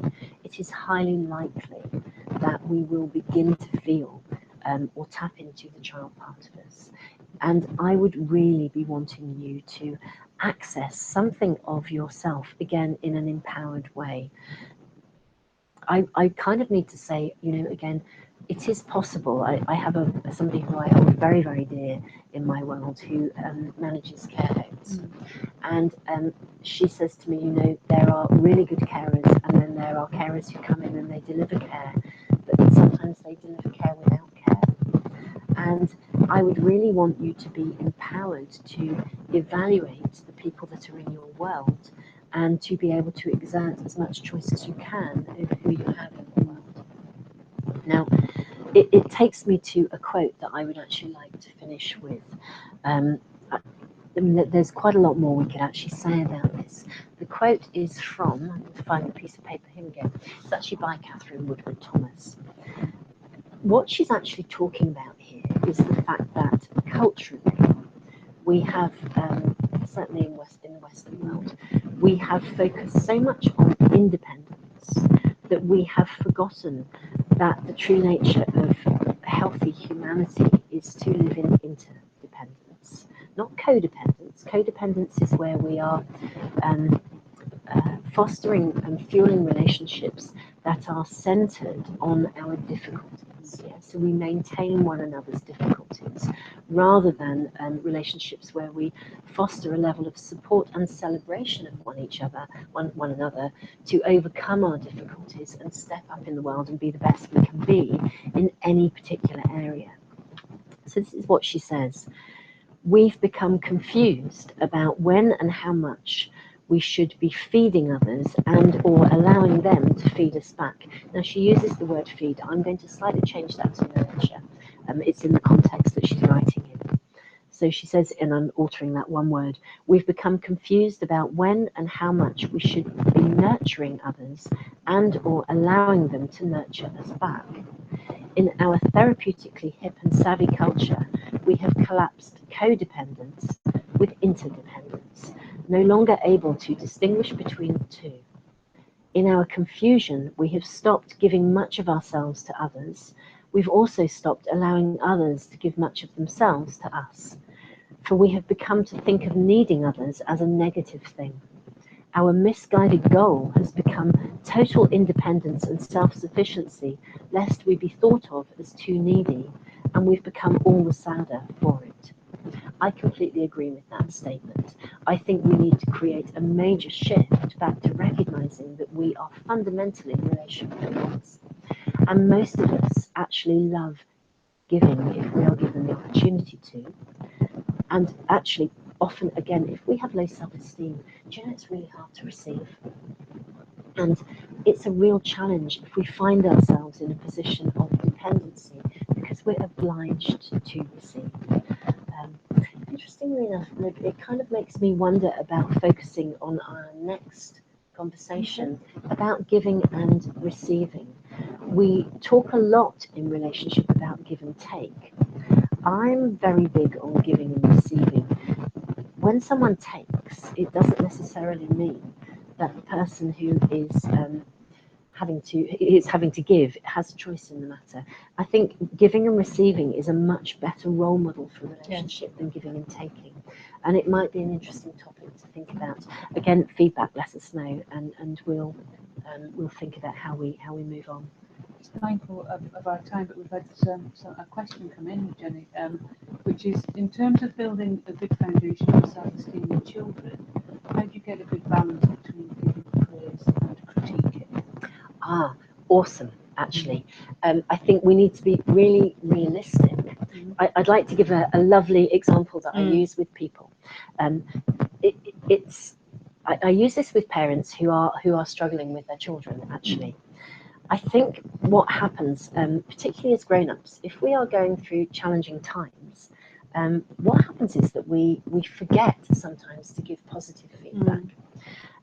it is highly likely that we will begin to feel or tap into the child part of us. And I would really be wanting you to access something of yourself, again, in an empowered way. I kind of need to say, again, it is possible. I have somebody who I hold very, very dear in my world who manages care homes. And she says to me, there are really good carers, and then there are carers who come in and they deliver care, but then sometimes they deliver care without care. And I would really want you to be empowered to evaluate the people that are in your world and to be able to exert as much choice as you can over who you have in the world. Now, it takes me to a quote that I would actually like to finish with. I mean, there's quite a lot more we could actually say about this. The quote is from, I'm going to find the piece of paper, here we go. It's actually by Catherine Woodward Thomas. What she's actually talking about here is the fact that culturally, we have, certainly in the Western world, we have focused so much on independence that we have forgotten that the true nature of healthy humanity is to live in interdependence, not codependence. Codependence is where we are fostering and fueling relationships that are centered on our difficulties. Yeah? So we maintain one another's difficulties rather than relationships where we foster a level of support and celebration of one another to overcome our difficulties and step up in the world and be the best we can be in any particular area. So this is what she says. We've become confused about when and how much we should be feeding others and or allowing them to feed us back. Now she uses the word feed. I'm going to slightly change that to nurture. It's in the context that she's writing in. So she says, and I'm altering that one word, we've become confused about when and how much we should be nurturing others and or allowing them to nurture us back. In our therapeutically hip and savvy culture, we have collapsed codependence with interdependence, no longer able to distinguish between the two. In our confusion, we have stopped giving much of ourselves to others. We've also stopped allowing others to give much of themselves to us. For we have become to think of needing others as a negative thing. Our misguided goal has become total independence and self-sufficiency, lest we be thought of as too needy, and we've become all the sadder for it. I completely agree with that statement. I think we need to create a major shift back to recognizing that we are fundamentally relational beings. And most of us actually love giving if we are given the opportunity to. And actually, often, again, if we have low self-esteem, do you know it's really hard to receive? And it's a real challenge if we find ourselves in a position of dependency because we're obliged to receive. Interestingly enough, it kind of makes me wonder about focusing on our next conversation about giving and receiving. We talk a lot in relationship about give and take. I'm very big on giving and receiving. When someone takes, it doesn't necessarily mean that the person who is having to give has a choice in the matter. I think giving and receiving is a much better role model for relationship than giving and taking. And it might be an interesting topic to think about. Again, feedback, let us know, and we'll think about how we move on. Just mindful of our time, but we've had a question come in, Jenny, which is in terms of building a good foundation of self-esteem in children, how do you get a good balance between giving praise and critiquing? Awesome, actually. I think we need to be really realistic. I'd like to give a lovely example that I use with people. I use this with parents who are struggling with their children, actually. I think what happens, particularly as grown-ups, if we are going through challenging times, what happens is that we forget sometimes to give positive feedback.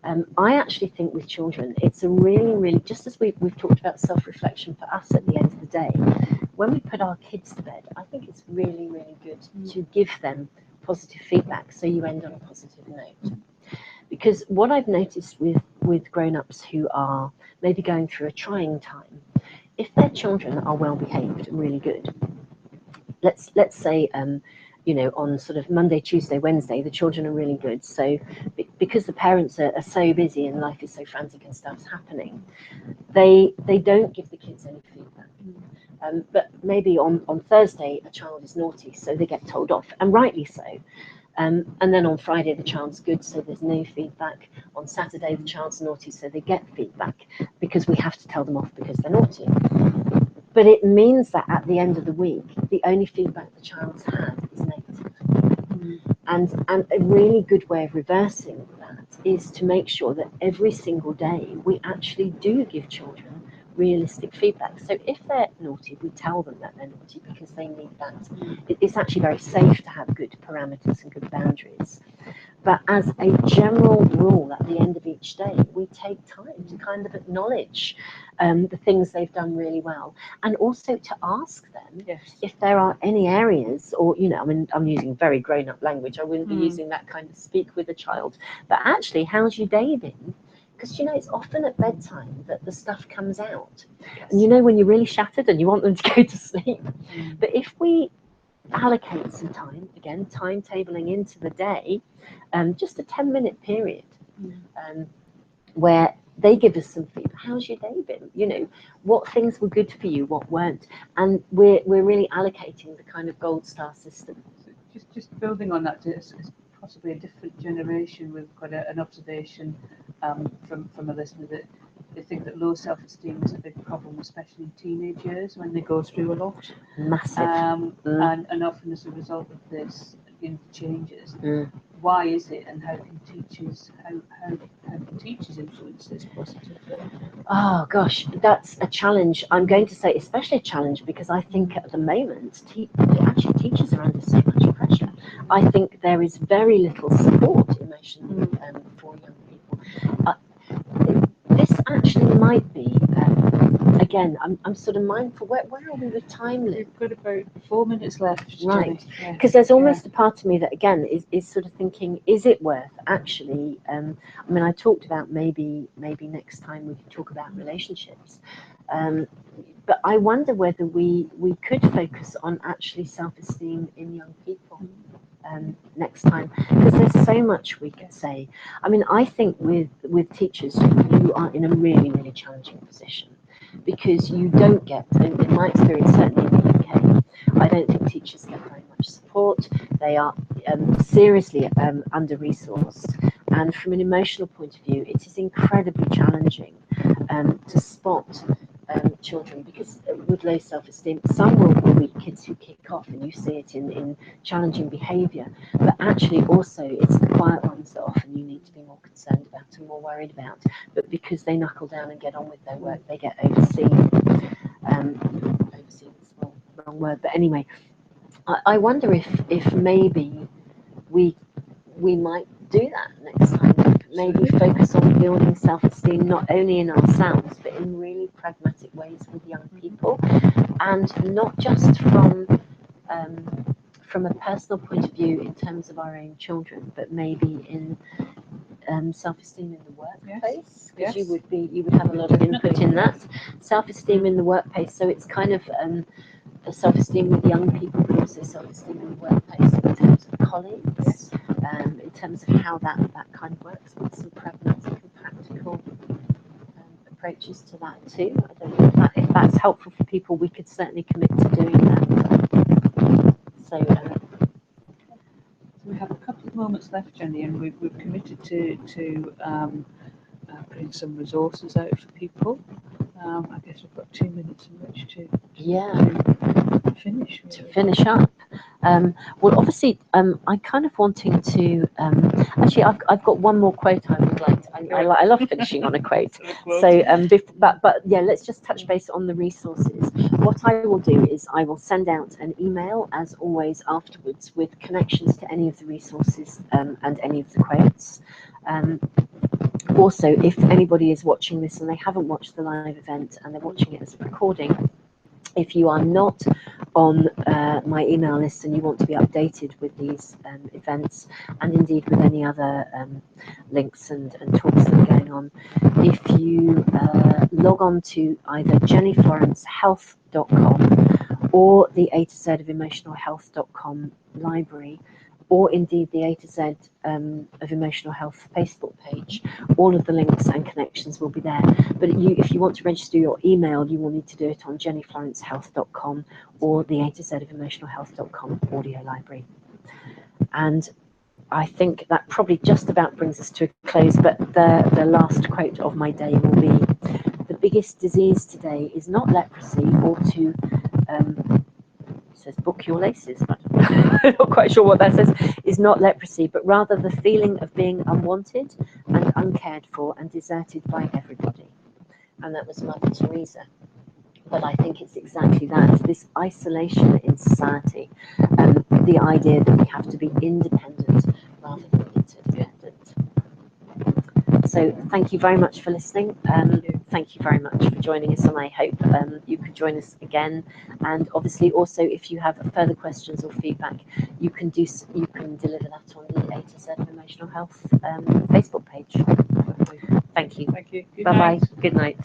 I actually think with children, it's a really, just as we've talked about self-reflection for us at the end of the day, when we put our kids to bed, I think it's really good to give them positive feedback so you end on a positive note. Because what I've noticed with grown-ups who are maybe going through a trying time, if their children are well behaved and really good, let's say you know, on sort of Monday, Tuesday, Wednesday, the children are really good. So because the parents are so busy and life is so frantic and stuff's happening, they don't give the kids any feedback. But maybe on Thursday, a child is naughty, so they get told off, and rightly so. And then on Friday, the child's good, so there's no feedback. On Saturday, the child's naughty, so they get feedback because we have to tell them off because they're naughty. But it means that at the end of the week, the only feedback the child's had is negative. And a really good way of reversing that is to make sure that every single day we actually do give children realistic feedback. So if they're naughty, we tell them that they're naughty because they need that. It's actually very safe to have good parameters and good boundaries. But as a general rule, at the end of each day, we take time to kind of acknowledge the things they've done really well, and also to ask them if there are any areas, or, you know, I mean, I'm using very grown-up language. I wouldn't be using that kind of speak with a child. But actually, how's your day been? Because, you know, it's often at bedtime that the stuff comes out. And, you know, when you're really shattered and you want them to go to sleep. But if we allocate some time, again, timetabling into the day, just a 10-minute period where they give us some feedback. How's your day been? You know, what things were good for you, what weren't? And we're really allocating the kind of gold star system. So just building on that, it's possibly a different generation. We've got an observation from a listener that they think that low self-esteem is a big problem, especially in teenage years when they go through a lot. Massive. And often as a result of this, you know, changes. Why is it, and how can teachers influence this positively? Oh gosh, that's a challenge. I'm going to say especially a challenge because I think at the moment actually teachers are under so much pressure. I think there is very little support emotionally for young people. This actually might be again, I'm sort of mindful. Where are we with time? We've got about 4 minutes left. Right, because there's almost a part of me that again is sort of thinking, is it worth actually? I mean, I talked about maybe next time we could talk about relationships, but I wonder whether we could focus on actually self-esteem in young people. Next time, because there's so much we could say. I mean, I think with teachers, you are in a really challenging position because you don't get, in my experience, certainly in the UK, I don't think teachers get very much support. They are seriously under-resourced, and from an emotional point of view, it is incredibly challenging to spot children, because with low self-esteem, some will be kids who kick off and you see it in challenging behaviour, but actually also it's the quiet ones that often you need to be more concerned about and more worried about, but because they knuckle down and get on with their work, they get overseen. Overseen is the wrong word, but anyway, I wonder if maybe we might do that next time. Maybe focus on building self-esteem not only in ourselves but in really pragmatic ways with young people, and not just from a personal point of view in terms of our own children, but maybe in self-esteem in the workplace, because you would have a lot of input in that. Self-esteem in the workplace, so it's kind of a self-esteem with young people, but also self-esteem in the workplace in terms of colleagues, in terms of how that kind of works, with some pragmatic and practical approaches to that too. I don't know if that's helpful for people. We could certainly commit to doing that. So we have a couple of moments left, Jenny, and we've committed to putting some resources out for people. I guess we've got 2 minutes in which to finish. Really. To finish up. Well, obviously, I'm kind of wanting to. Actually, I've got one more quote I would like to. I love finishing on a quote. So, but yeah, let's just touch base on the resources. What I will do is I will send out an email, as always, afterwards with connections to any of the resources and any of the quotes. Also, if anybody is watching this and they haven't watched the live event and they're watching it as a recording, if you are not on my email list and you want to be updated with these events, and indeed with any other links and talks that are going on, if you log on to either jennyflorencehealth.com or the A to Z of emotionalhealth.com library, or indeed the A to Z of Emotional Health Facebook page, all of the links and connections will be there. But if you want to register your email, you will need to do it on jennyflorencehealth.com or the A to Z of emotionalhealth.com audio library. And I think that probably just about brings us to a close, but the last quote of my day will be, the biggest disease today is not leprosy or to says book your laces, but I'm not quite sure what that says, is not leprosy, but rather the feeling of being unwanted and uncared for and deserted by everybody. And that was Mother Teresa. But I think it's exactly that, this isolation in society, the idea that we have to be independent rather than interdependent. So thank you very much for listening. Thank you very much for joining us, and I hope you can join us again. And obviously, also, if you have further questions or feedback, you can deliver that on the A to Z of Emotional Health Facebook page. Thank you. Thank you. Bye bye. Good night.